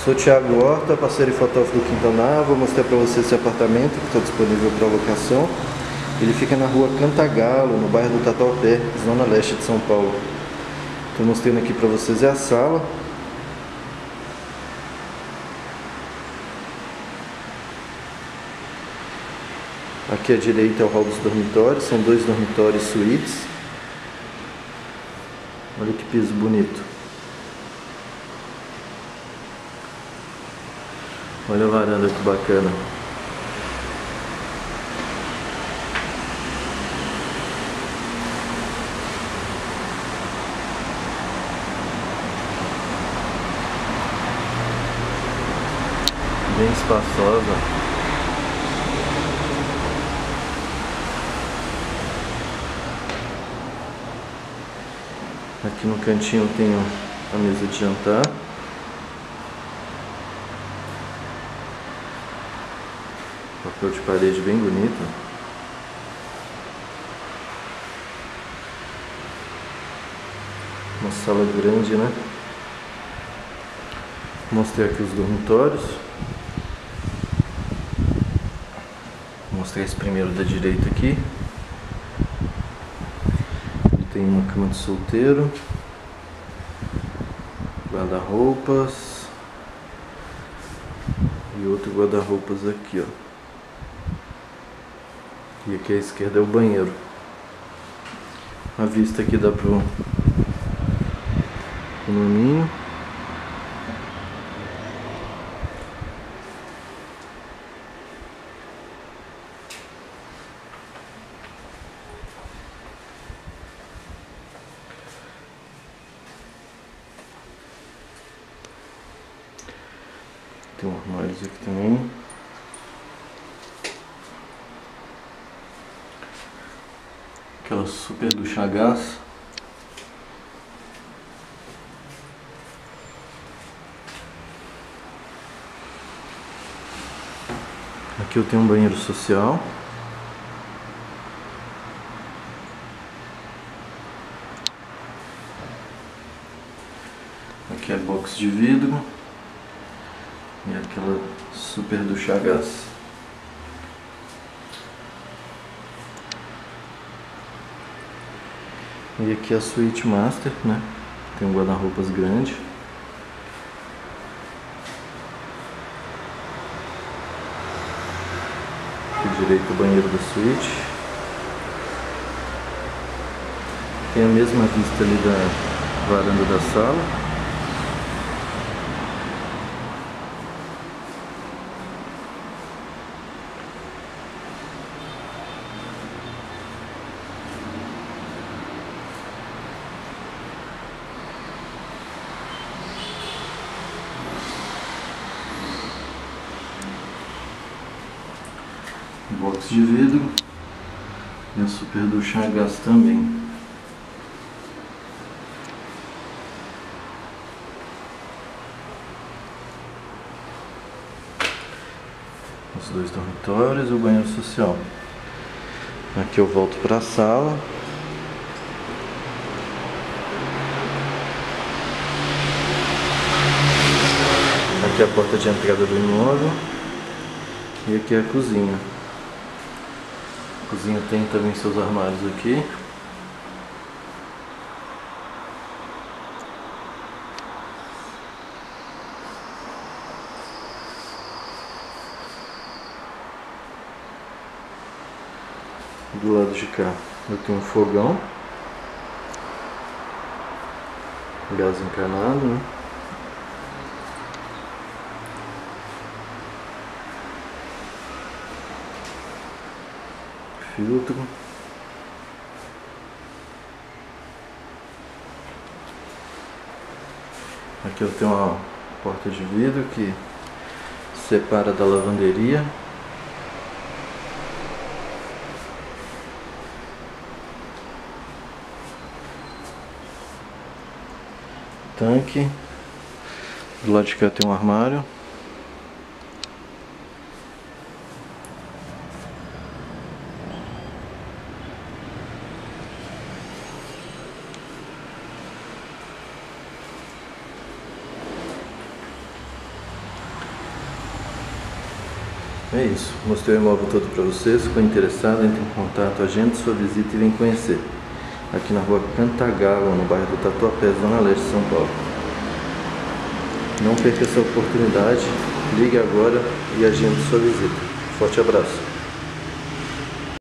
Sou Thiago Horta, parceiro e fotógrafo do Quintanar. Vou mostrar para vocês esse apartamento que está disponível para locação. Ele fica na rua Cantagalo, no bairro do Tatuapé, zona leste de São Paulo. Estou mostrando aqui para vocês a sala. Aqui à direita é o hall dos dormitórios, são 2 dormitórios suítes. Olha que piso bonito. Olha a varanda que bacana. Bem espaçosa. Aqui no cantinho tem a mesa de jantar. Papel de parede bem bonito. Uma sala grande, né? Mostrei aqui os dormitórios. Vou mostrar esse primeiro da direita aqui. Tem uma cama de solteiro, guarda-roupas e outro guarda-roupas aqui, ó. E aqui à esquerda é o banheiro. A vista aqui dá pro condomínio. Tem um armário aqui também. Aquela super ducha a gás. Aqui eu tenho um banheiro social. Aqui é box de vidro. E aquela super ducha a gás. E aqui a suíte master, né? Tem um guarda-roupas grande. Aqui direito o banheiro da suíte. Tem a mesma vista ali da varanda da sala. Box de vidro e a super ducha a gás também. Os 2 dormitórios e o banheiro social. Aqui eu volto para a sala. Aqui é a porta de entrada do imóvel. E aqui é a cozinha. A cozinha tem também seus armários aqui. Do lado de cá eu tenho um fogão. Gás encanado, né? Filtro. Aqui eu tenho uma porta de vidro que separa da lavanderia. Tanque. Do lado de cá tem um armário. É isso, mostrei o imóvel todo para vocês. Se for interessado, entre em contato, agende sua visita e vem conhecer. Aqui na rua Cantagalo, no bairro do Tatuapé, Zona Leste de São Paulo. Não perca essa oportunidade, ligue agora e agende sua visita. Forte abraço.